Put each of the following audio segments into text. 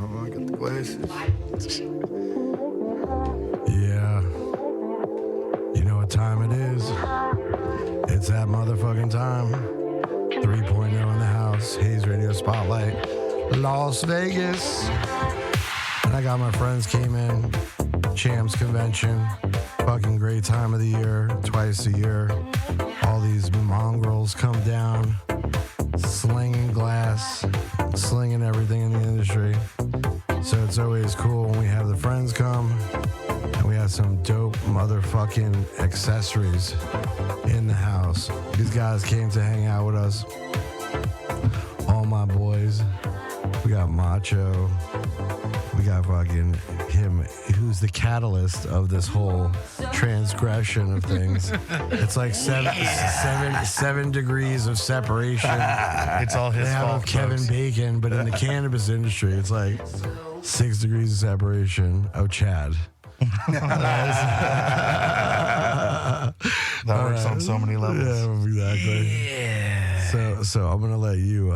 Oh, I got the glasses. Yeah. You know what time it is? It's that motherfucking time. 3.0 in the house. Haze Radio Spotlight. Las Vegas. And I got my friends came in. Champs Convention. Fucking great time of the year. Twice a year. All these mongrels come down. Slinging glass. Slinging everything in the industry. So it's always cool when we have the friends come. And we have some dope motherfucking accessories in the house. These guys came to hang out with us. All my boys. We got Macho. We got fucking him, who's the catalyst of this whole transgression of things. It's like seven degrees of separation. It's all his they have fault, Kevin folks. Bacon, but in the cannabis industry, it's like 6 degrees of separation of Chad. That works on so many levels. Yeah, exactly. Yeah. So I'm gonna let you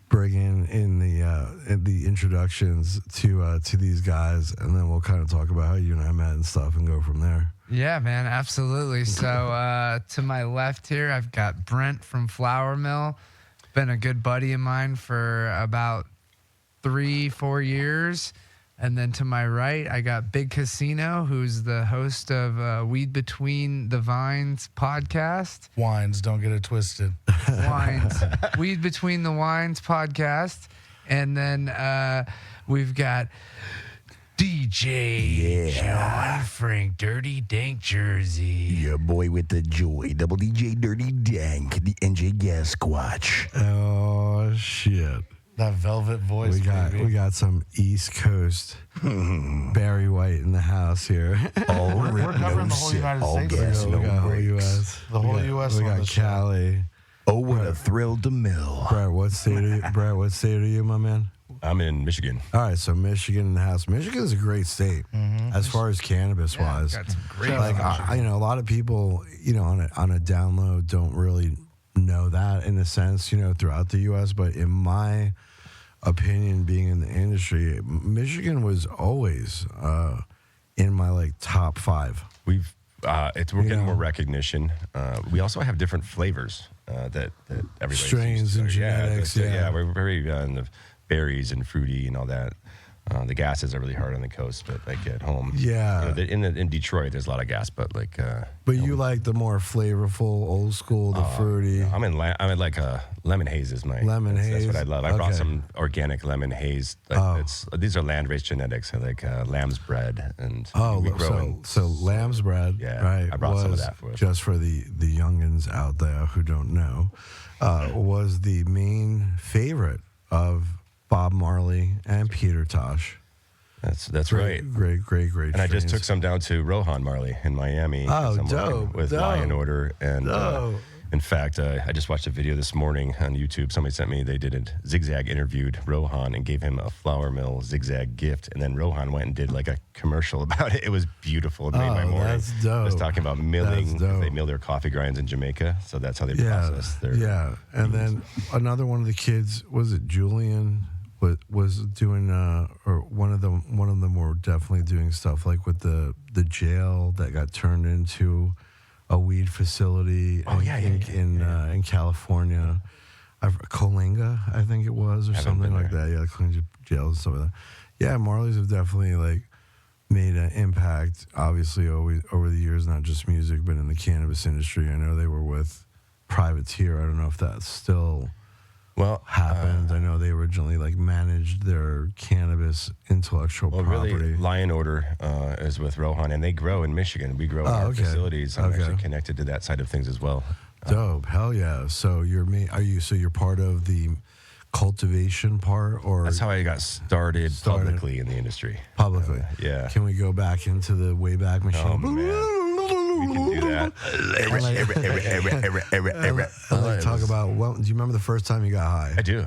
bring in the introductions to these guys, and then we'll kind of talk about how you and I met and stuff, and go from there. Yeah, man, absolutely. So to my left here, I've got Brent from Flour Mill. Been a good buddy of mine for about 3-4 years. And then to my right, I got Big Casino, who's the host of Weed Between the Vines podcast. Wines, don't get it twisted. Wines. Weed Between the Wines podcast. And then we've got DJ John Frank Dirty Dank Jersey. Your boy with the joy, Double DJ Dirty Dank, the NJ Gas Squatch. Oh shit! That velvet voice, baby. We got some East Coast Barry White in the house here. We're covering the whole United States. gas, we got no whole breaks. U.S. The whole U.S. We on got the show. Cali. Oh, what a thrill to mill. Brett, what state are you, my man? I'm in Michigan. All right, so Michigan in the house. Michigan is a great state as far as cannabis wise. Got some great Like a lot of people, on a download don't really know that in a sense, throughout the U.S. But in my opinion, being in the industry, Michigan was always in my top 5. We're getting more recognition. We also have different flavors that everybody Strains and genetics. Yeah, we're very in the berries and fruity and all that. The gases are really hard on the coast, but at home, in Detroit, there's a lot of gas, but But you like the more flavorful, old school, the fruity. I'm in lemon haze is my Lemon haze. That's what I love. I brought some organic lemon haze. These are land-raised genetics. I like lamb's bread, and we grow so lamb's bread. Yeah, right. I brought some of that for us. Just for the youngins out there who don't know, was the main favorite of Bob Marley and Peter Tosh. That's right. Great. And I just took some down to Rohan Marley in Miami. Oh, I'm dope. with Lion Order. And in fact, I just watched a video this morning on YouTube. Somebody sent me, they did a Zigzag interviewed Rohan and gave him a Flour Mill Zigzag gift. And then Rohan went and did a commercial about it. It was beautiful. It made my morning. That's dope. It was talking about milling. That's dope. They mill their coffee grinds in Jamaica. So that's how they process their. Yeah. And then another one of the kids, was it Julian? Was doing or one of them were definitely doing stuff like with the jail that got turned into a weed facility in California. Coalinga, I think it was, or something like that. Yeah, Coalinga jail and stuff like that. Yeah, Marleys have definitely made an impact, obviously, over the years, not just music, but in the cannabis industry. I know they were with Privateer. I don't know if that's still happened. I know they originally managed their cannabis intellectual property. Really, Lion Order is with Rohan, and they grow in Michigan. We grow in our facilities. I'm actually connected to that side of things as well. Dope, hell yeah! So you're part of the cultivation part, or that's how I got started publicly in the industry. Publicly, yeah. Can we go back into the Wayback Machine? Oh man. We can do that. Talk about. Well, do you remember the first time you got high? I do.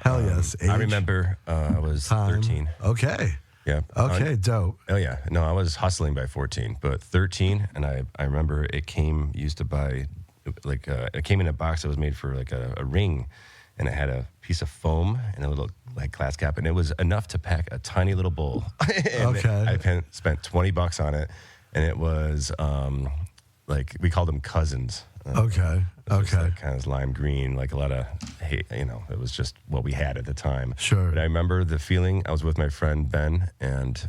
Hell yes. Age? I remember I was 13. Okay. Yeah. Okay. Dope. Oh yeah. No, I was hustling by 14, but 13, and I remember it came used to buy it came in a box that was made for a ring, and it had a piece of foam and a little like glass cap, and it was enough to pack a tiny little bowl. And Okay. I spent $20 on it, and it was like we called them cousins. Okay. Okay. Kind of lime green, like a lot of, it was just what we had at the time. Sure. But I remember the feeling. I was with my friend Ben, and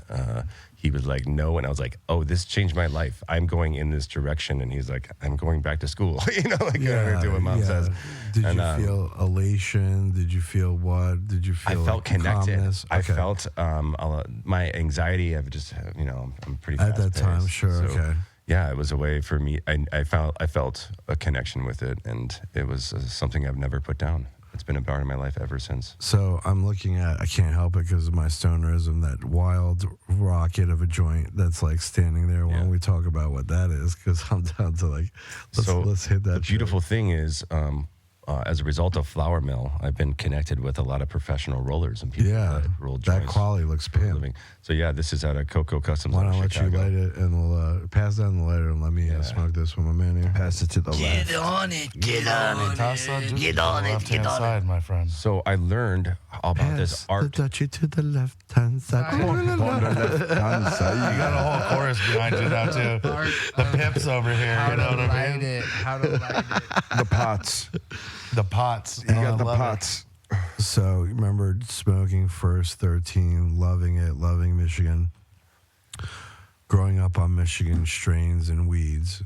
he was like, no. And I was like, oh, this changed my life. I'm going in this direction. And he's like, I'm going back to school. I do what mom says. Did you feel elation? Did you feel what? Did you feel I felt connected. calmness? I Okay. felt my anxiety. I've just, I'm pretty At that fast-paced. time, sure, okay. Yeah, it was a way for me. I felt a connection with it, and it was something I've never put down. It's been a part of my life ever since. So I'm looking at, I can't help it because of my stonerism, that wild rocket of a joint that's like standing there while we talk about what that is, because I'm down to like, let's hit that. The beautiful thing is, as a result of Flour Mill, I've been connected with a lot of professional rollers and people that roll that joints quality looks for a pimp. living. So yeah, this is out of Coco Customs. Why out of don't I let you Chicago. light it and we'll pass down the lighter and let me smoke this with my man here. Pass it to the left. on it. Get on it. Toss that juice Get to the on it. left-hand Get on it. side, my friend. So I learned about this Pass art. the Dutchie to the left hand side. You got a whole chorus behind you now too. Art The of pips over here, how you know to what I light mean? it. How to light it. The pots. The pots. You got the love it. pots. So you remember smoking first 13, loving it, loving Michigan, growing up on Michigan strains and weeds.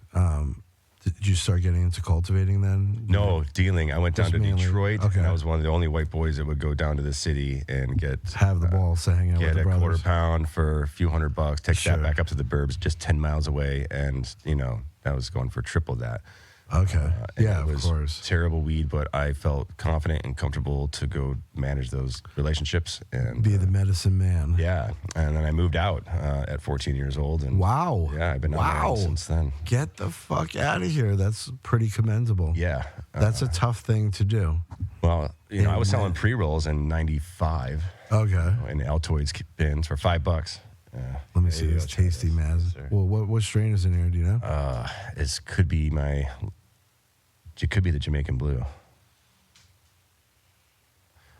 Did you start getting into cultivating then? No, dealing. I went down Just to mainly- Detroit, okay. and I was one of the only white boys that would go down to the city and Have the balls to hang out with get the a brothers. quarter pound for a few $100, take Sure. that back up to the burbs just 10 miles away, and I was going for triple that. Okay. And Yeah, it was of course. terrible weed, but I felt confident and comfortable to go manage those relationships and Be the medicine man. yeah. And then I moved out at 14 years old, and Wow. yeah, I've been out Wow. since then. Get the fuck out of here. That's pretty commendable. Yeah, That's a tough thing to do. well, I was selling pre rolls in '95 Okay. in Altoids bins for $5. Let me see this tasty Maz. sir. Well, what strain is in here? Do you know? It could be the Jamaican Blue.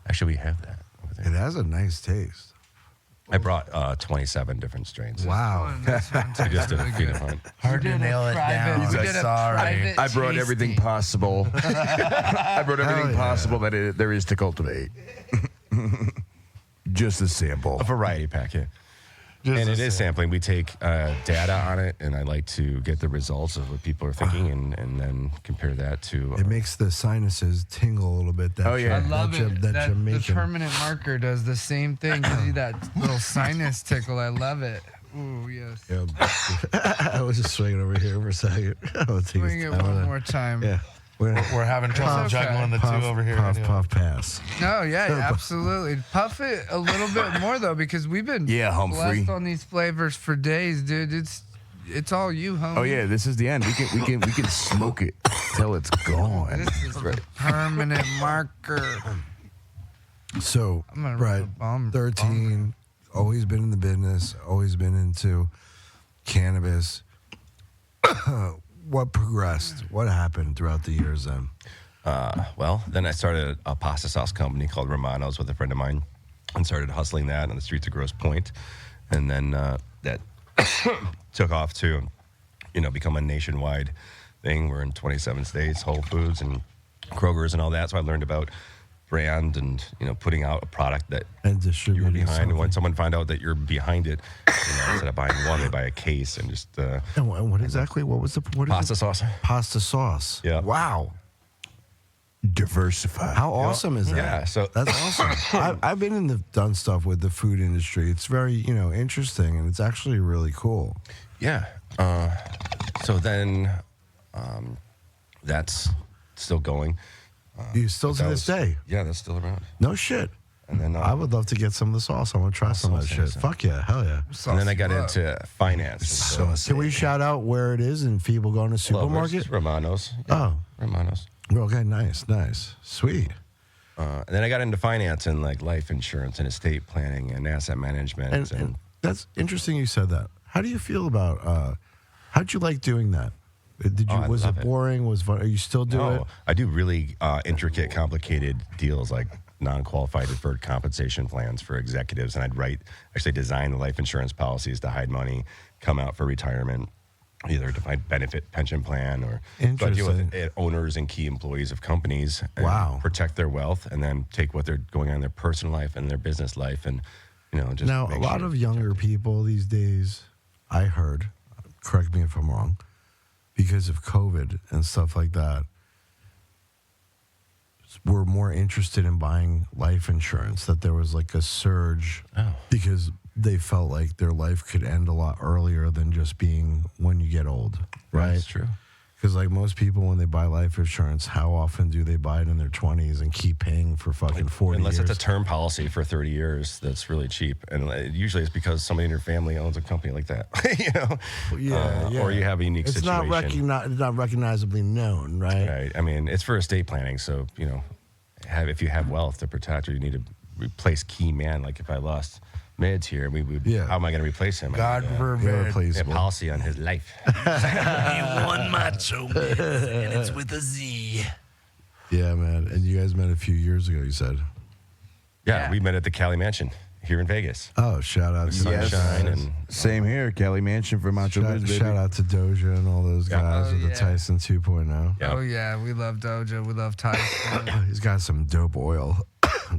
Actually, we have that over It there. has a nice taste. I brought 27 different strains. Wow. This one I tastes just did a really feed good. hunt. Hard to nail it down. We like, did a sorry. private I brought everything tasting. possible. I brought everything Hell yeah. possible that there is to cultivate. Just a sample. A variety pack, yeah. Just And a it is sample. sampling. We take data on it, and I like to get the results of what people are thinking and then compare that to. It makes the sinuses tingle a little bit. That Oh, yeah. I love it. That The Jamaican. permanent marker does the same thing. Gives you that little sinus tickle. I love it. Ooh, yes. Yeah. I was just swinging over here for a second. I'll take Swing his it time one on more time. Yeah. We're gonna We're having trouble Puff, juggling the puff, two over here. puff, anyway. puff, pass. No, yeah, absolutely. Puff it a little bit more though, because we've been Yeah, Humphrey. blessed on these flavors for days, dude. It's all you, homie. Oh yeah, this is the end. We can smoke it till it's gone. This is the permanent marker. So, I'm gonna right, rip a bomb- 13, always been in the business, always been into cannabis. What progressed? What happened throughout the years then? Well, then I started a pasta sauce company called Romano's with a friend of mine and started hustling that on the streets of Grosse Pointe. And then that took off to, become a nationwide thing. We're in 27 states, Whole Foods and Kroger's and all that. So I learned about brand and, putting out a product that And you were distributing behind. something. And when someone find out that you're behind it, instead of buying one, they buy a case and just And what exactly? What was the what is pasta it? sauce. Pasta sauce. Yeah. Wow. Diversify. How awesome is that? Yeah, so That's awesome. I've been in done stuff with the food industry. It's very interesting, and it's actually really cool. Yeah. So then that's still going. You still to That this was- day? Yeah, that's still around. No shit. And then I would love to get some of the sauce. I want to try some of that sauce, shit. yeah. Fuck yeah, hell yeah. and then I got Sauce into finance. So Can we shout out where it is and people going to supermarket? Romano's. Oh, Romano's. okay, nice, sweet. And then I got into finance and like life insurance and estate planning and asset management. And that's interesting you said that. How do you feel about, how'd you like doing that? Was it boring? Are you still doing it? I do really intricate, complicated deals like non-qualified deferred compensation plans for executives, and I'd design the life insurance policies to hide money, come out for retirement, either a defined benefit pension plan or so I deal with owners and key employees of companies and protect their wealth, and then take what they're going on in their personal life and their business life, and just now a lot of younger people these days, I heard, correct me if I'm wrong, because of COVID and stuff like that, were more interested in buying life insurance, that there was like a surge because they felt like their life could end a lot earlier than just being when you get old, right? That's true. Because like most people, when they buy life insurance, how often do they buy it in their 20s and keep paying for fucking 40 Unless years? it's a term policy for 30 years that's really cheap. And usually it's because somebody in your family owns a company like that, or you have a unique situation. It's not recognizably known, right? Right. I mean, it's for estate planning. So, if you have wealth to protect, or you need to replace key man, like if I lost Mids here, how am I going to replace him? God forbid. A policy on his life. One macho Mids, and it's with a Z. Yeah, man. And you guys met a few years ago, you said? Yeah, we met at the Cali Mansion here in Vegas. Oh, shout out to Sunshine and same here, Cali Mansion for Macho Mids, baby. Shout out to Doja and all those guys with the Tyson 2.0. Yeah. Oh yeah, we love Doja. We love Tyson. He's got some dope oil.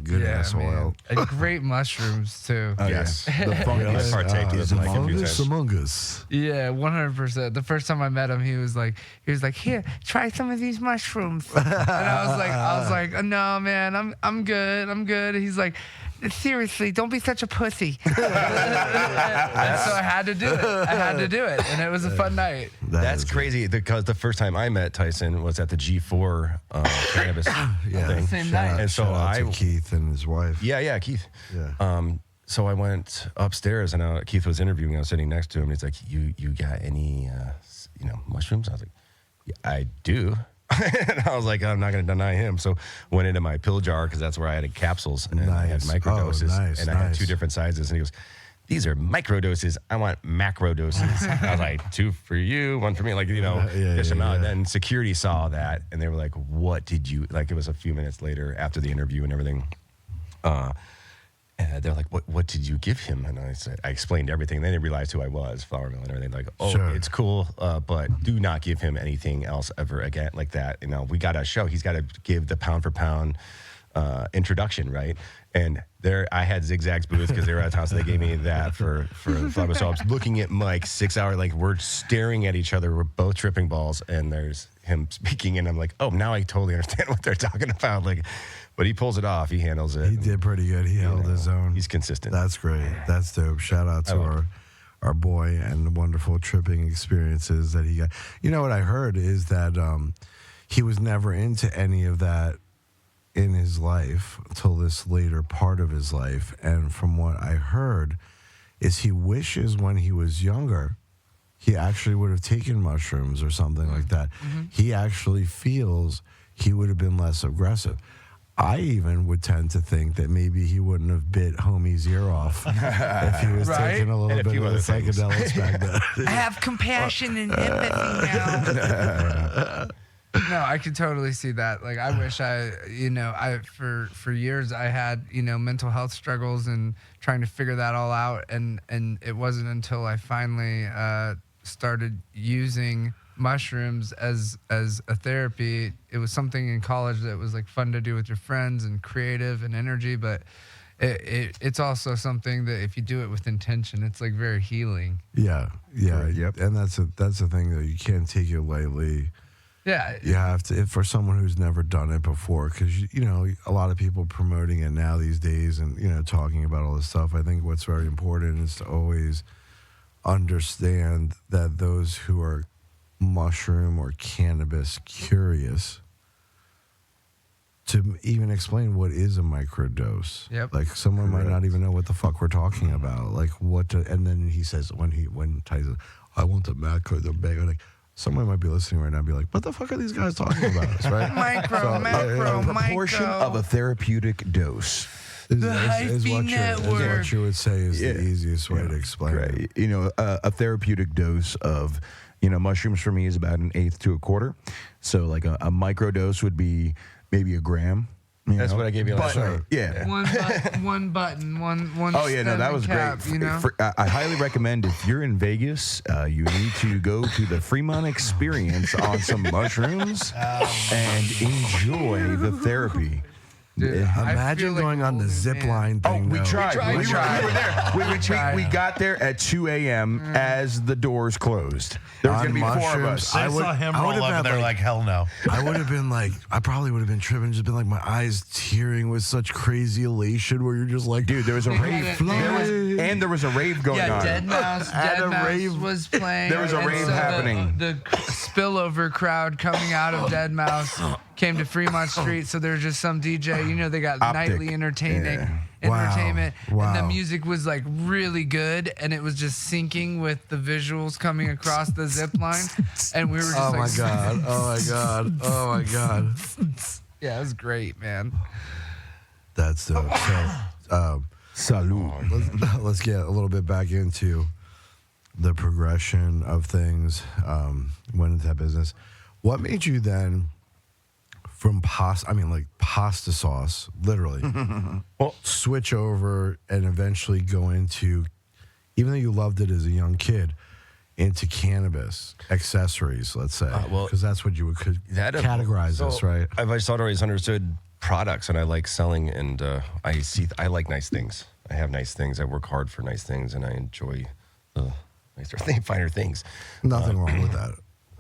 Good ass oil. And great mushrooms too. Oh, yes. Yeah. The I fungus. partake of this like a few times. Among Us. Yeah, 100%. The first time I met him, he was like, here, try some of these mushrooms. And I was like, no, man, I'm good. He's like, seriously, don't be such a pussy. And so I had to do it. And it was a fun night. That's crazy, because the first time I met Tyson was at the G4 cannabis thing. Same night. And so Shout out to Keith and his wife. Yeah, Keith. Yeah. So I went upstairs, and Keith was interviewing. I was sitting next to him, and he's like, "You got any, mushrooms?" I was like, "Yeah, I do." And I was like, I'm not going to deny him. So went into my pill jar, because that's where I had capsules, and I had microdoses, I had 2 different sizes. And he goes, "These are microdoses. I want macro doses." I was like, 2 for you, 1 for me. Like, dish them out. And then security saw that, and they were like, "What did you?" Like, it was a few minutes later after the interview and everything. They're like, "What did you give him?" And I explained everything. Then they realized who I was, Flower Mill and everything. Like, it's cool, but do not give him anything else ever again like that. We got to show. He's got to give the pound for pound introduction, right? And there, I had Zigzag's booth because they were out of town, so they gave me that for Flower Mill. So I was looking at Mike 6 hours, like we're staring at each other. We're both tripping balls, and there's him speaking, and I'm like, oh, now I totally understand what they're talking about. Like. But he pulls it off. He handles it. He did pretty good. He held his own. He's consistent. That's great. That's dope. Shout out to our boy and the wonderful tripping experiences that he got. You know what I heard is that he was never into any of that in his life until this later part of his life. And from what I heard is he wishes when he was younger he actually would have taken mushrooms or something like that. Mm-hmm. He actually feels he would have been less aggressive. I even would tend to think that maybe he wouldn't have bit homie's ear off if he was taking a little bit of the psychedelics back then. I have compassion and empathy now. No, I could totally see that. Like, I wish for years I had, mental health struggles and trying to figure that all out. And it wasn't until I finally started using mushrooms as a therapy. It was something in college that was like fun to do with your friends and creative and energy, but it's also something that if you do it with intention, it's like very healing. Yeah. Yep. And that's the thing though. You can't take it lightly. Yeah. You have to, for someone who's never done it before, because a lot of people promoting it now these days and talking about all this stuff. I think what's very important is to always understand that those who are mushroom or cannabis curious to even explain what is a microdose. Yep. Like someone might not even know what the fuck we're talking about. Like and then he says when Tyson, I want the macro, the bag. Like someone might be listening right now and be like, what the fuck are these guys talking about? Right? Macro. A proportion of a therapeutic dose. The hyphy network. Is what you would say is the easiest way to explain it. A therapeutic dose of mushrooms for me is about an eighth to a quarter. So like a micro dose would be maybe a gram. That's what I gave you last night. Yeah. One button, one. Oh yeah, no, that was cap, great. You know? I highly recommend if you're in Vegas, you need to go to the Fremont Experience on some mushrooms and enjoy the therapy. Dude, I Imagine feel like going on the an old zip man. line Oh, thing. we though. tried. We were there. We tried. got there at 2 a.m. as the doors closed. There was On going to be 4 of mushrooms, us. I would- saw him I roll would've up had, and they're like, hell no. I would have been like, I probably would have been tripping, just been like my eyes tearing with such crazy elation where you're just like, Dude, there was a They had rave. it- There was a rave going Yeah, on. Dead Mouse. At Dead a Mouse rave. was playing. There was a and rave so happening. The spillover crowd coming out of Dead Mouse came to Fremont Street. So there's just some DJ. You know, they got Optic. nightly entertainment, Wow. and the Wow. music was like really good, and it was just syncing with the visuals coming across the zip line, and we were just oh like, my God, oh my God, oh my God. yeah, it was great, man. That's dope. So, Salud. let's get a little bit back into the progression of things. Went into that business. What made you then, from pasta sauce, literally, switch over and eventually go into, even though you loved it as a young kid, into cannabis accessories, let's say, well, because that's what you would That categorize so this, right? I've always always understood products, and I like selling, and I like nice things. I have nice things. I work hard for nice things, and I enjoy nicer, finer things. Nothing wrong with that.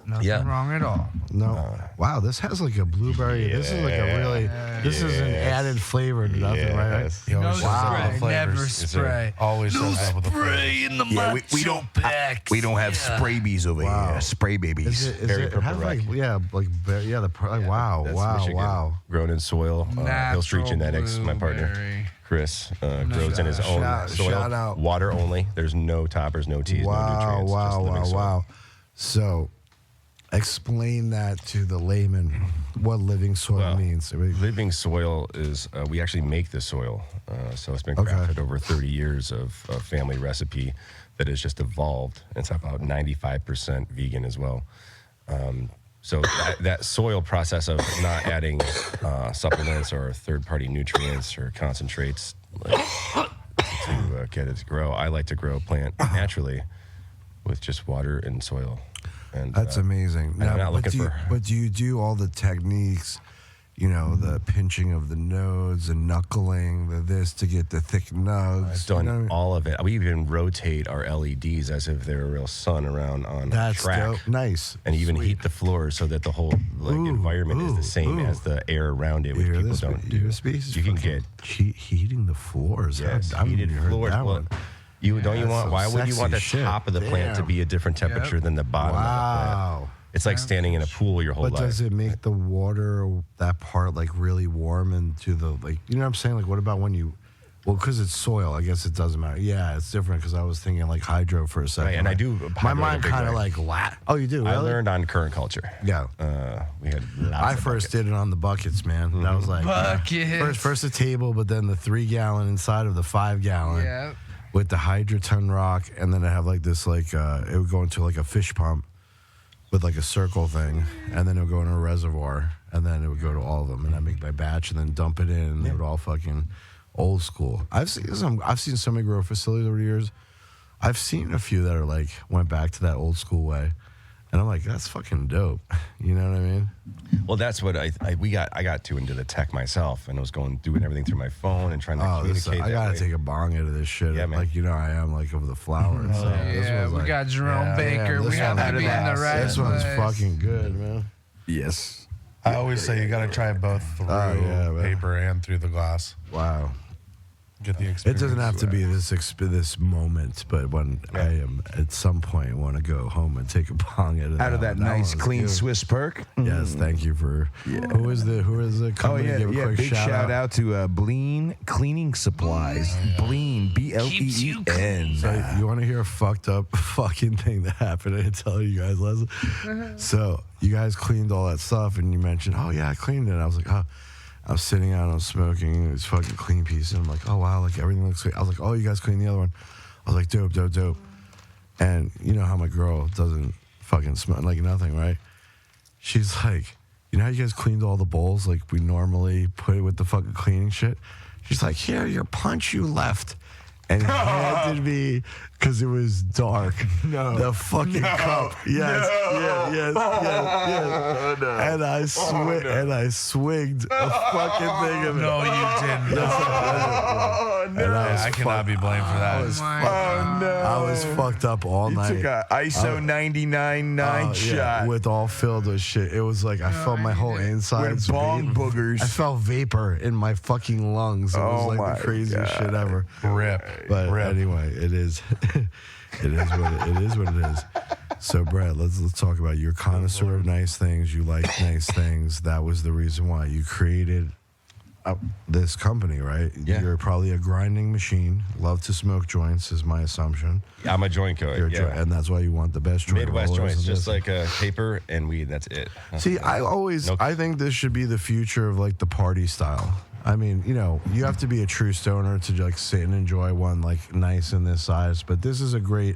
Nothing Yeah. wrong at all. No. Wow, this has like a blueberry. This is like a really. This is an added flavor to nothing, right? Yes. He always No shows up with the spray, never flavors. spray. Always shows up with the flavors. Yeah, we don't have spray bees over here. Spray babies. Is Very it has purple like wow, That's wow, Michigan, wow. grown in soil. Hill Street Natural Genetics, my partner blueberry. Chris, grows in his own soil. shout out. Water only. There's no toppers, no teas, no Wow, nutrients. just living soil. wow. So, explain that to the layman. What living soil Well, means. Living soil is, we actually make the soil. So it's been Okay. crafted over 30 years of family recipe that has just evolved. It's about 95% vegan as well. So that soil process of not adding supplements or third-party nutrients or concentrates to get it to grow. I like to grow a plant naturally with just water and soil. And That's amazing. I'm not looking for. But do you do all the techniques? You know, the pinching of the nodes, the knuckling, the this to get the thick nugs. I've done you know what I mean? all of it. We even rotate our LEDs as if they're a real sun around on That's a track. dope. Nice. And even Sweet. heat the floors so that the whole Ooh, environment is the same ooh. as the air around it, You which hear people this? don't You do. hear this piece? You can get heating the floors. yes, I've heated never heard floors. that Well, one. you don't you that's want? some Why would you want the sexy shit. top of the plant to Damn. be a different temperature than the bottom of the plant? Wow. It's like standing in a pool your whole But life. does it make the water, that part, like really warm into the, like, you know what I'm saying? Like, what about when you, well, because it's soil, I guess it doesn't matter. Yeah, it's different because I was thinking like hydro for a second. Right, and I do My hydro in a mind big kind of way. like, oh, you do? I Really? learned on current culture. Yeah. We had lots I of first buckets. did it on the buckets, man. That was like Buckets. first the table, but then the 3-gallon inside of the 5-gallon Yeah. with the hydroton rock, and then I have like this it would go into like a fish pump with like a circle thing, and then it would go in a reservoir, and then it would go to all of them, and I make my batch and then dump it in, and they would all fucking old school. I've seen so many grow facilities over the years. I've seen a few that are like went back to that old school way. And I'm like, that's fucking dope. You know what I mean? Well, that's what I got too into the tech myself, and I was doing everything through my phone and trying to communicate. I gotta that way. take a bong out of this shit. Yeah, man. Like, you know, I am like of the flower. So this Yeah, one's we like, got Jerome yeah, Baker. this We have one- to be in the right This one's place. fucking good, man. Yes. I always say you got to try it both through yeah, man. paper and through the glass. Wow. Get the It experience. doesn't have to be this moment, but when I am at some point want to go home and take a bong Out of that nice, clean Swiss perk. Yes, thank you for. Who is the Oh company? yeah, Give a quick big shout out to Bleen Cleaning Supplies. Bleen, BLEEN. So you want to hear a fucked up fucking thing that happened? I didn't tell you guys, Leslie. So you guys cleaned all that stuff, and you mentioned, oh yeah, I cleaned it. I was like, oh, I was sitting out, I was smoking, it's fucking clean piece, and I'm like, oh wow, like everything looks great. I was like, oh, you guys cleaned the other one. I was like, dope. And you know how my girl doesn't fucking smelling like nothing, right? She's like, you know how you guys cleaned all the bowls like we normally put it with the fucking cleaning shit? She's like, here, your punch you left. And handed me, because it was dark, the fucking cup. Yes, yes. And I swigged a fucking thing of it. No, you didn't. I cannot be blamed for that. I was fucked up all night. Took a ISO 99.9 shot with all filled with shit. It was like I felt my whole insides. with bong boogers. I felt vapor in my fucking lungs. It was like my the craziest shit ever. Rip. But anyway, it is what it is. So Brett, let's talk about your connoisseur of nice things. You like nice things. That was the reason why you created this company, right? Yeah. You're probably a grinding machine. Love to smoke joints is my assumption. I'm a joint killer. Yeah. And that's why you want the best joint Midwest rollers joints, and just this. like paper and weed. That's it. See, I think this should be the future of like the party style. I mean, you know, you have to be a true stoner to like sit and enjoy one like nice in this size, but this is a great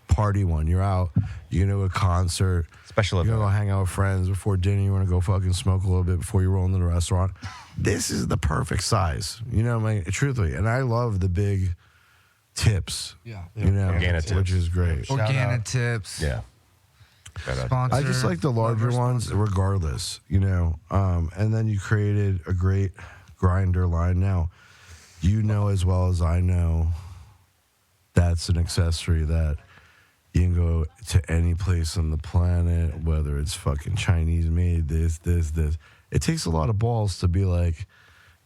party one. You're out, you go to a concert, Special you're event. gonna go hang out with friends before dinner, you wanna go fucking smoke a little bit before you roll into the restaurant. This is the perfect size, you know, truthfully. And I love the big tips, you know, Organic tips. which is great. Organic tips. Yeah. Sponsor. I just like the larger ones regardless, you know. And then you created a great grinder line. Now, you know as well as I know that's an accessory that you can go to any place on the planet, whether it's fucking Chinese made, this. It takes a lot of balls to be like,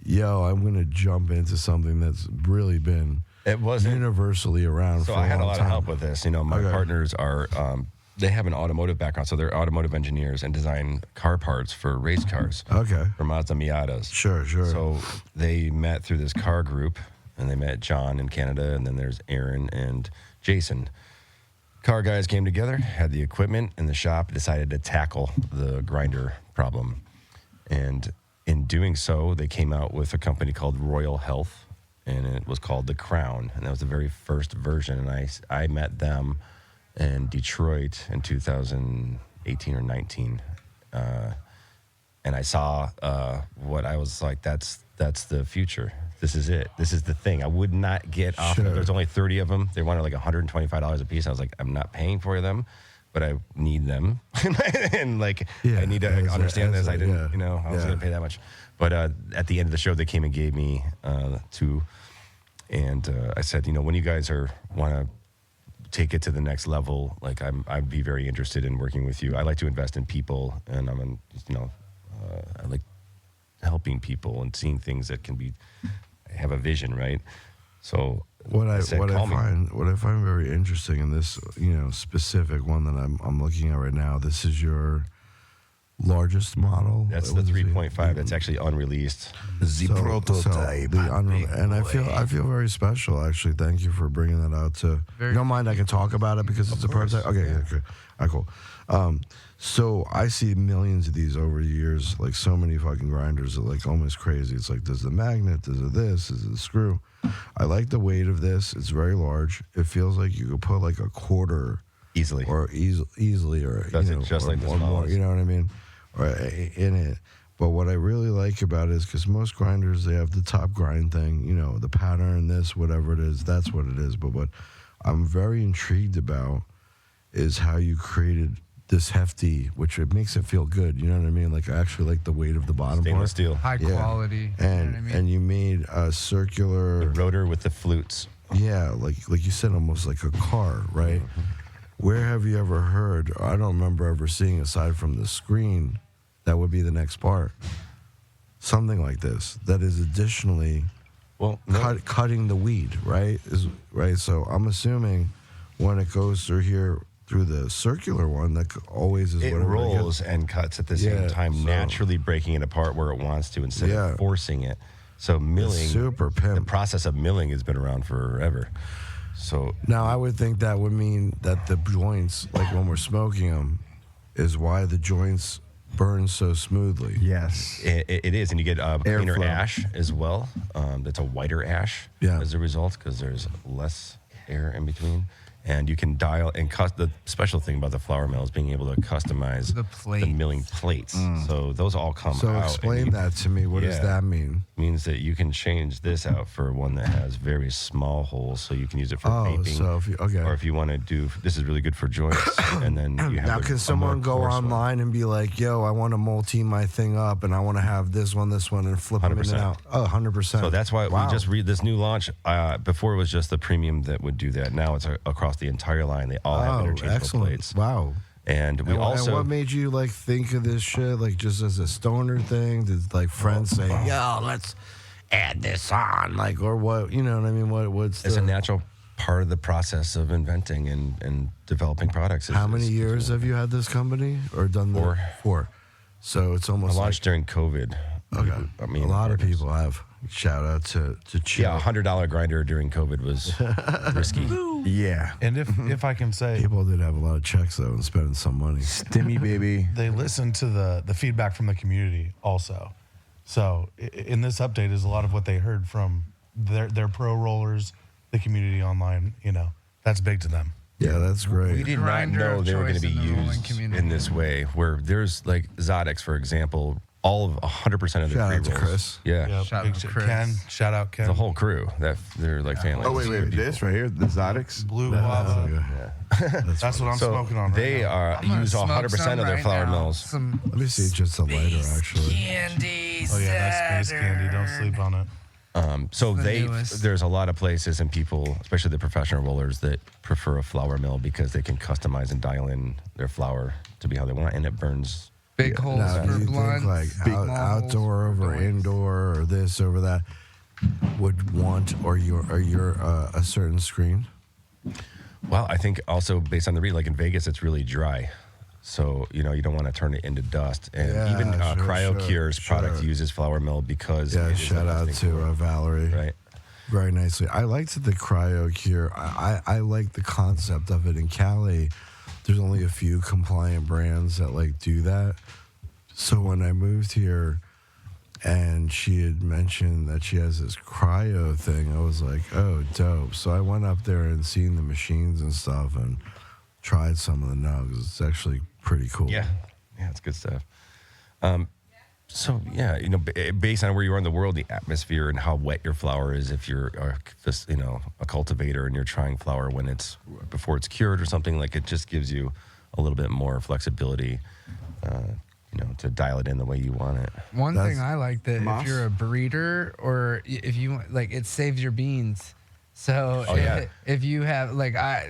yo, I'm going to jump into something that's really been It wasn't universally around So for I had a long lot time. of help with this. You know, my Okay. partners are they have an automotive background, so they're automotive engineers and design car parts for race cars. Okay. For Mazda Miatas. Sure. So they met through this car group, and they met John in Canada, and then there's Aaron and Jason. Car guys came together, had the equipment in the shop, decided to tackle the grinder problem. And in doing so, they came out with a company called Royal Health, and it was called The Crown. And that was the very first version. And I met them in Detroit in 2018 or 19. And I saw what I was like, that's the future. This is it. This is the thing. I would not get off of it. There's only 30 of them. They wanted like $125 a piece. I was like, I'm not paying for them, but I need them. And like, I need to understand this. I didn't, I wasn't going to pay that much. But at the end of the show, they came and gave me two. And I said, when you guys want to take it to the next level, like I'd be very interested in working with you. I like to invest in people, and I like helping people and seeing things that can have a vision, right? So What I find very interesting in this, specific one that I'm looking at right now, this is your largest model. That's the 3.5. That's actually unreleased. The prototype. And I feel very special, actually. Thank you for bringing that out. You don't mind I can talk about it because it's a prototype? Okay, yeah. Okay. All right, cool. So I see millions of these over the years, like so many fucking grinders are like almost crazy. It's like, there's the magnet, there's this, there's the screw. I like the weight of this. It's very large. It feels like you could put like a quarter Easily. or easily, or Does it just or like the more, smallest. you know what I mean? Or in it. But what I really like about it is because most grinders, they have the top grind thing, the pattern, this, whatever it is, that's what it is. But what I'm very intrigued about is how you created this hefty, which it makes it feel good. You know what I mean? Like I actually like the weight of the bottom Stainless part. steel. High Yeah. quality. And you know what I mean? and you made a circular, The rotor with the flutes. yeah, like you said, almost like a car, right? Mm-hmm. Where have you ever heard, or I don't remember ever seeing, aside from the screen, that would be the next part, something like this, that is additionally cutting the weed, right? Right. So I'm assuming when it goes through here, through the circular one, that always is It whatever it rolls gets. and cuts at the same time, so- naturally breaking it apart where it wants to instead Yeah. of forcing it. So milling, super pimp. the process of milling has been around forever. So Now, I would think that would mean that the joints, like when we're smoking them, is why the joints burn so smoothly. Yes. it is, and you get cleaner Airflow. ash as well. That's a whiter ash Yeah. as a result because there's less air in between. And you can dial and the special thing about the flour mill is being able to customize The plate. the milling plates. So those all come So out. explain that to me. What does Yeah. that mean? Means that you can change this out for one that has very small holes, so you can use it for Oh, vaping. so if you okay. Or if you want to do, this is really good for joints, and then you have Now, a can more someone go coarse one. online and be like, yo, I want to multi my thing up and I want to have this one, and flip them in and 100%. out? Oh, 100%. So that's why Wow. we just read this new launch. Before it was just the premium that would do that. Now it's across the entire line. They all have interchangeable excellent. plates. Wow. And we And also what made you like think of this shit like just as a stoner thing? Did like friends say, yo, let's add this on? Like, or what? You know what I mean? What's it's the, a natural part of the process of inventing and developing products. how many years have you had this company or done the 4. 4? So it's I almost launched during COVID. like, I mean, a lot of people have. Shout out to Chill. Yeah, $100 grinder during COVID was risky. Yeah. And if I can say, People did have a lot of checks though and spending some money. Stimmy, baby. they listen to the feedback from the community also. So in this update is a lot of what they heard from their pro rollers, the community online. You know, that's big to them. Yeah, that's great. We did not Grinder know of they were going to choice be in the rolling used community. in this way, where there's like Zodex, for example, all of 100% of the Shout out to pre-rolls. Chris. Yeah. Yep. Shout Big out to sh- Chris. Ken, shout out Ken. The whole crew, they're like family. Oh, wait, this right here, the Zodex? Blue Guava. That's what I'm So smoking on. they right I'm gonna use smoke 100% some of their right flour now. mills. Some Let me see just a lighter actually. candy. now. Oh yeah, that's space candy. Don't sleep on it. So the newest. there's a lot of places and people, especially the professional rollers, that prefer a flour mill because they can customize and dial in their flour to be how they want, and it burns. Big holes Now, do for you blunt. think like outdoor over indoor or this over that would want or you're a certain screen? Well, I think also based on the read, like in Vegas, it's really dry. So, you don't want to turn it into dust. And Yeah, even sure, CryoCure's sure. product uses flour mill because Yeah, it is shout the out best thing to for it. Valerie. Right. Very nicely. I liked the CryoCure. I like the concept of it in Cali. There's only a few compliant brands that like do that. So when I moved here and she had mentioned that she has this cryo thing, I was like, oh, dope. So I went up there and seen the machines and stuff and tried some of the nugs. It's actually pretty cool. Yeah. Yeah, it's good stuff. So, yeah, based on where you are in the world, the atmosphere and how wet your flour is, if you're, a cultivator and you're trying flour when it's before it's cured or something, like it just gives you a little bit more flexibility, to dial it in the way you want it. One That's- thing I like that Moss? if you're a breeder or if you like, it saves your beans. So Oh, yeah. if you have like I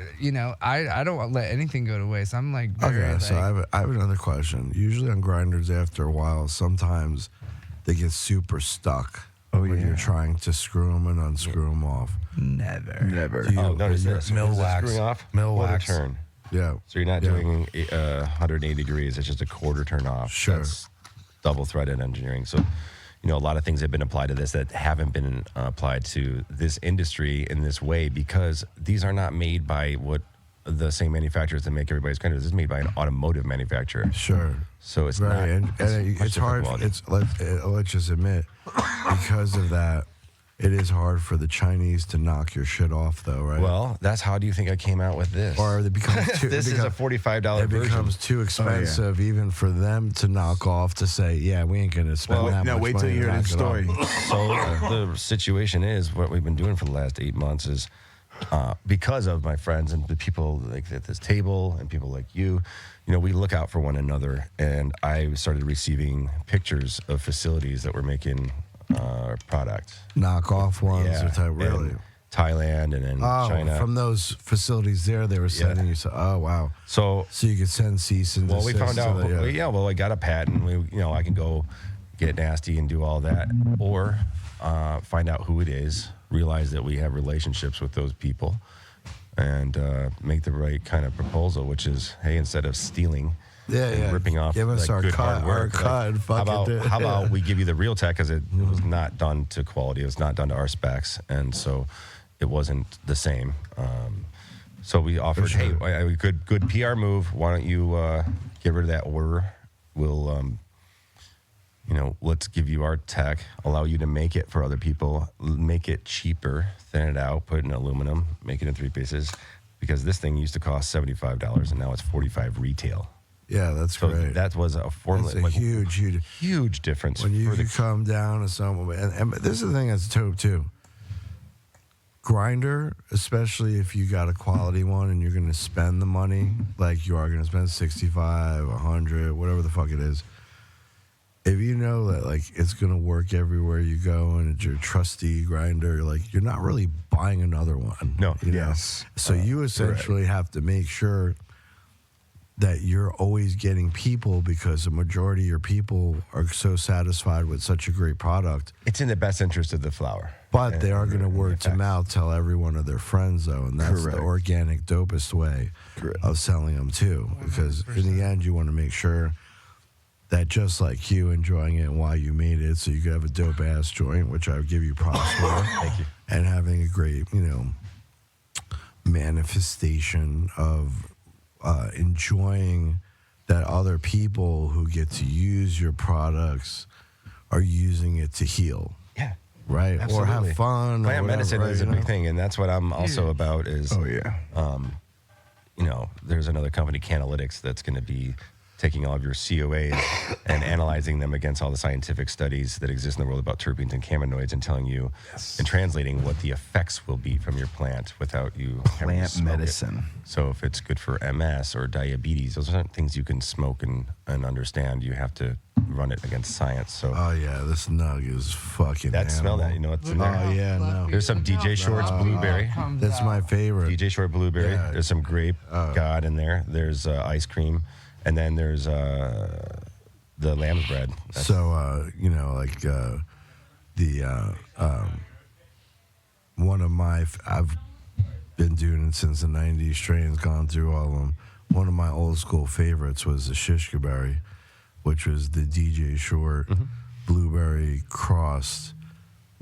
don't let anything go to waste. I'm like very, Okay, so like, I have another question. Usually on grinders, after a while, sometimes they get super stuck when yeah. you're trying to screw them and unscrew them off. never. Never. Do you- Oh, notice this. Mill Is it wax. screwing off? Mill Quarter wax. turn. Yeah. So you're not Yeah. doing 180 degrees. It's just a quarter turn off. Sure. That's double threaded engineering. So, a lot of things have been applied to this that haven't been applied to this industry in this way because these are not made by what the same manufacturers that make everybody's grinders. This is made by an automotive manufacturer. Sure. So it's Right, not. and much it's different hard. quality. Let's just admit, because of that, it is hard for the Chinese to knock your shit off, though, right? Well, that's how do you think I came out with this? or it becomes too. this it is a becomes, $45 it version. becomes too expensive even for them to knock off to say, yeah, we ain't gonna spend that Now much wait till money you to hear knock the it story. off. So the situation is what we've been doing for the last 8 months is because of my friends and the people like at this table and people like you, we look out for one another. And I started receiving pictures of facilities that were making product. Knock off ones or type, really. in Thailand and in Oh, China. from those facilities there, they were sending you. So, oh wow. so So you could send cease and Well, we desist found to out. the, Well, I got a patent. I can go get nasty and do all that, or find out who it is, realize that we have relationships with those people, and make the right kind of proposal. Which is, hey, instead of stealing and ripping off, Give us like, our good cut. hard work, Our cut. how about fucking how about we give you the real tech because it was not done to quality. It was not done to our specs, and so it wasn't the same. So we offered, sure. hey, good PR move. Why don't you get rid of that order? We'll, let's give you our tech, allow you to make it for other people, make it cheaper, thin it out, put it in aluminum, make it in 3 pieces, because this thing used to cost $75 and now it's $45 retail. Yeah, that's So great. that was a formula. That's a huge difference. when you for the, come down to someone, and this is the thing that's dope too. Grinder, especially if you got a quality one and you're going to spend the money, like you are going to spend 65, 100, whatever the fuck it is. If you know that like it's going to work everywhere you go and it's your trusty grinder, like you're not really buying another one. No. you know? So you essentially have to make sure that you're always getting people, because the majority of your people are so satisfied with such a great product. it's in the best interest of the flower. But they are And going to the word to effects. mouth tell every one of their friends, though, and that's the organic, dopest way of selling them too. Because in the end, you want to make sure that just like you enjoying it and why you made it, so you could have a dope ass joint, which I would give you props for. Thank you. And having a great, manifestation of enjoying that other people who get to use your products are using it to heal. Yeah. Right, Absolutely. or have fun. Plant or whatever, medicine right, is a big thing, and that's what I'm also about. Is there's another company, Canalytics, that's going to be taking all of your COAs and analyzing them against all the scientific studies that exist in the world about terpenes and cannabinoids, and telling you and translating what the effects will be from your plant without you having to Plant smoke it. medicine. So if it's good for MS or diabetes, those aren't things you can smoke and understand. You have to run it against science. So Oh yeah, this nug is fucking. that smell that, animal. what's in there. Oh yeah, no. There's some DJ Shorts blueberry. That's my favorite. DJ Short blueberry. Yeah. There's some grape god in there. There's ice cream, and then there's the lamb's bread. That's- So one of my I've been doing it since the '90s. Strains, gone through all of them. One of my old school favorites was the shishka berry, which was the DJ Short blueberry crossed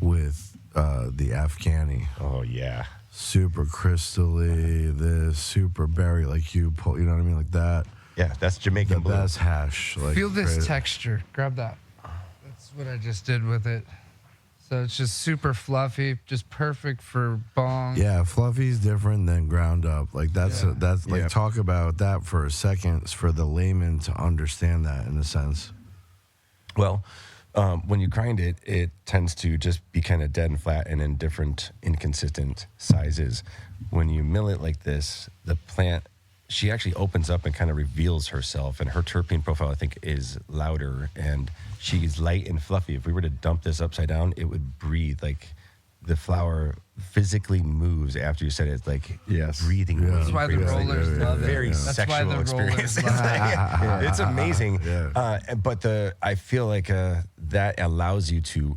with the Afghani. oh yeah, Super crystally, this super berry, like you pull, you know what I mean, like that. yeah. That's Jamaican The blue. best hash. Like Feel this crazy. texture. Grab that. That's what I just did with it. So it's just super fluffy, just perfect for bong. Yeah, fluffy's different than ground up. Like that's like talk about that for a second for the layman to understand that in a sense. Well, when you grind it, it tends to just be kind of dead and flat and in different inconsistent sizes. When you mill it like this, the plant, she actually opens up and kind of reveals herself, and her terpene profile, I think, is louder, and she's light and fluffy. If we were to dump this upside down, it would breathe. Like the flower physically moves after you set it. It's like breathing. Yeah. That's why the rollers love it. Very That's why sexual the experience. rollers love it. It's amazing. Yeah. But I feel like that allows you to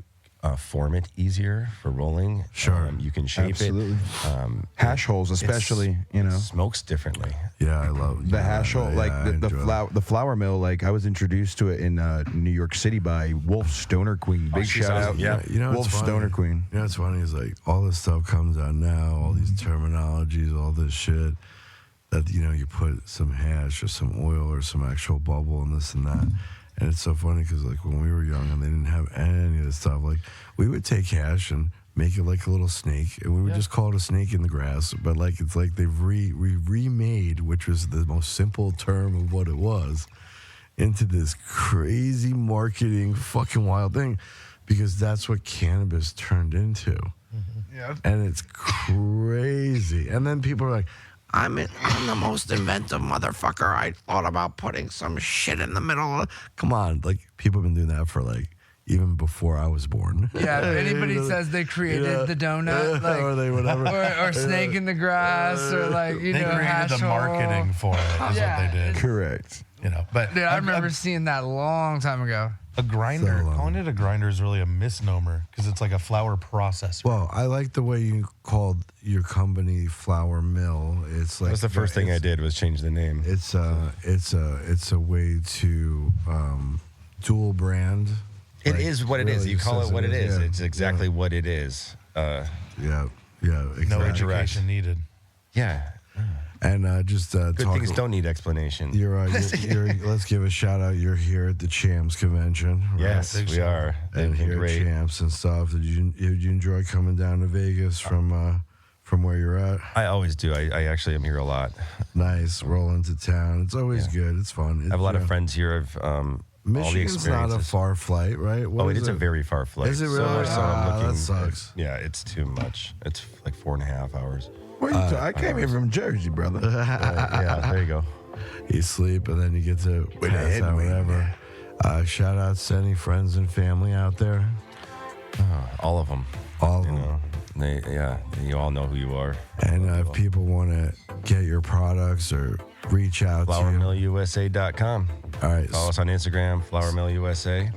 form it easier for rolling. Sure. You can shape Absolutely. it. Hash holes, especially, It smokes differently. Yeah, I love the hash hole, like I enjoy it. the flour mill. Like I was introduced to it in New York City by Wolf Stoner Queen. Big she's shout awesome. out, Yeah. You know what's Wolf funny? Stoner Queen. You know what's funny is like all this stuff comes out now, all these terminologies, all this shit that you put some hash or some oil or some actual bubble and this and that. And it's so funny because like when we were young and they didn't have any of this stuff, like we would take hash and make it like a little snake, and we would just call it a snake in the grass. But like it's like they've remade, which was the most simple term of what it was, into this crazy marketing fucking wild thing, because that's what cannabis turned into. Yeah. And it's crazy. And then people are like, I'm the most inventive motherfucker. I thought about putting some shit in the middle. Come on. Like, people have been doing that for, like, even before I was born. Yeah, if anybody says they created the donut, like, or they whatever. or snake in the grass, or like, They created hash the hole. marketing for it, is Yeah. what they did. Correct. But Dude, I remember seeing that a long time ago. a grinder, So long. calling it a grinder is really a misnomer because it's like a flour processor. Well, I like the way you called your company Flour Mill. It's like That was the first thing I did was change the name. It's a way to dual brand. It Like, is what it is. really You call says it what it is. yeah. It's exactly what it is. Yeah, exactly. No Correct. education needed. Yeah. And just Good talk. things don't need explanation. Let's give a shout out. You're here at the Champs convention, right? Yes, big we shout. are. And They've been here at great. Champs and stuff. Did you enjoy coming down to Vegas from from where you're at? I always do. I actually am here a lot. Nice. Roll into town. It's always good. It's fun. I have a lot of friends here. I've all the Michigan's experiences. not a far flight, right? What is It's a very far flight. Is it So really? I'm looking That sucks. Yeah, it's too much. It's like 4.5 hours. I came here from Jersey, brother. Yeah, there you go. You sleep and then you get to With a pass out, headwind, whatever. Shout out to any friends and family out there. All of them. All of You them. know, you all know who you are. And if people want to get your products or reach out to you. FlourMillUSA.com. All right. Follow us on Instagram, FlourMillUSA.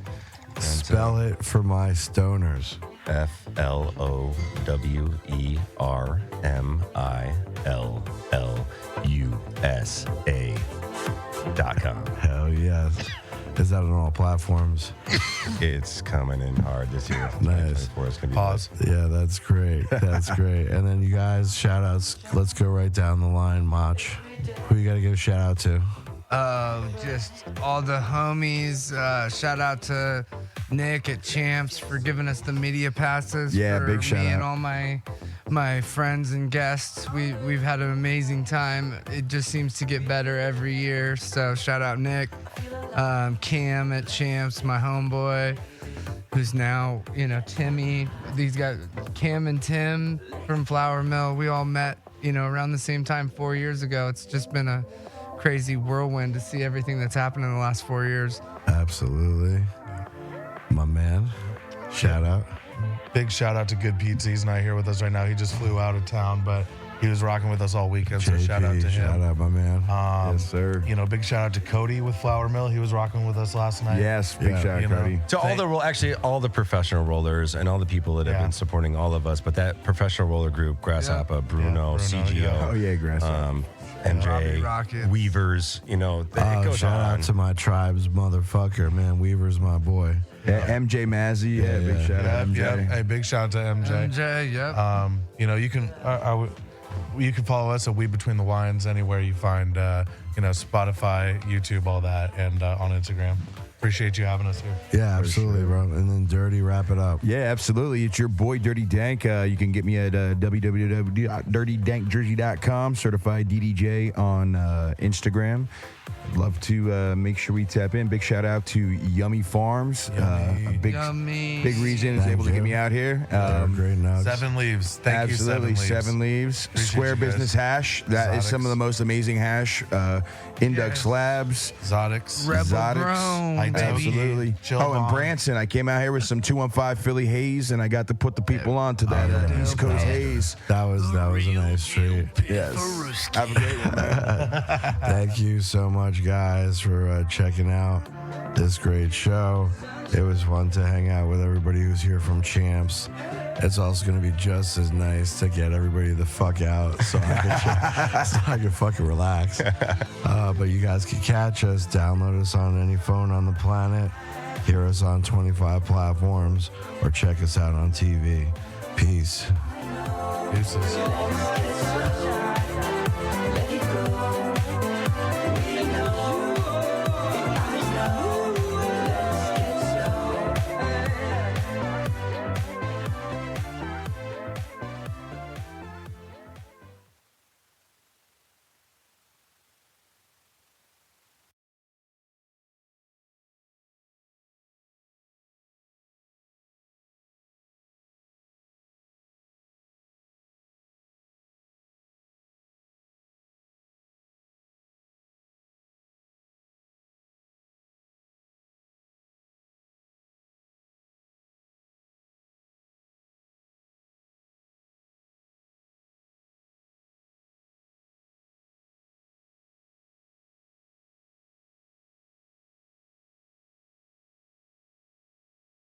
Spell it for my stoners. FlourMillUSA.com. Hell yes. Is that on all platforms? It's coming in hard this year. Nice. 2024 is gonna be Pause. Yeah, that's great. That's great. And then you guys, shout outs. Let's go right down the line, Mach. Who you got to give a shout out to? Just all the homies. Shout out to Nick at Champs for giving us the media passes. Yeah, for big shout me and out. all my friends and guests. We've had an amazing time. It just seems to get better every year. So shout out Nick, Cam at Champs, my homeboy, who's now Timmy. These guys, Cam and Tim from Flour Mill. We all met around the same time 4 years ago. It's just been a crazy whirlwind to see everything that's happened in the last 4 years. Absolutely. My man. Shout out. Big shout out to Good Pizza. He's not here with us right now. He just flew out of town, but he was rocking with us all weekend. So JP, shout out to him. Shout out, my man. Yes, sir. Big shout out to Cody with Flour Mill. He was rocking with us last night. Yes, big Yeah, shout you out, know. Cody. So all the professional rollers and all the people that have Yeah. been supporting all of us, but that professional roller group, Grasshopper, Bruno, Bruno, CGO, yeah. Oh, yeah, grass. Robbie MJ, Rocket. Weavers, it goes Shout on. out to my tribe's motherfucker, man. Weaver's my boy. Yeah, MJ Mazzy. Yeah, big yeah. shout out, Yep, MJ. yep. Hey, big shout out to MJ. MJ, yep. You can you can follow us at We Between the Wines anywhere you find Spotify, YouTube, all that, and on Instagram. Appreciate you having us here. Yeah, absolutely, bro. And then Dirty, wrap it up. Yeah, absolutely. It's your boy Dirty Dank. You can get me at www.dirtydankjersey.com. Certified DDJ on Instagram. I'd love to make sure we tap in. Big shout out to Yummy Farms. Yummy. A big Yummy. reason is Thank able to you. get me out here. They're great nuts. 7 Leaves. Thank Absolutely, you, 7 Leaves. 7 Leaves. Appreciate Square you guys. Business Hash. That is some Zodix. of the most amazing hash. Indux Yes. Labs. Zodix. Rebel Zodix. Grown, I baby. Absolutely. Chill Oh, and Bomb. Branson. I came out here with some 215 Philly Haze, and I got to put the people on to that yeah. East Coast Haze. That was a nice treat. Yes. Have a great one, man. Thank you so much, guys, for checking out this great show. It was fun to hang out with everybody who's here from Champs. It's also going to be just as nice to get everybody the fuck out so I can fucking relax. But you guys can catch us, download us on any phone on the planet, hear us on 25 platforms, or check us out on TV. Peace. Deuces.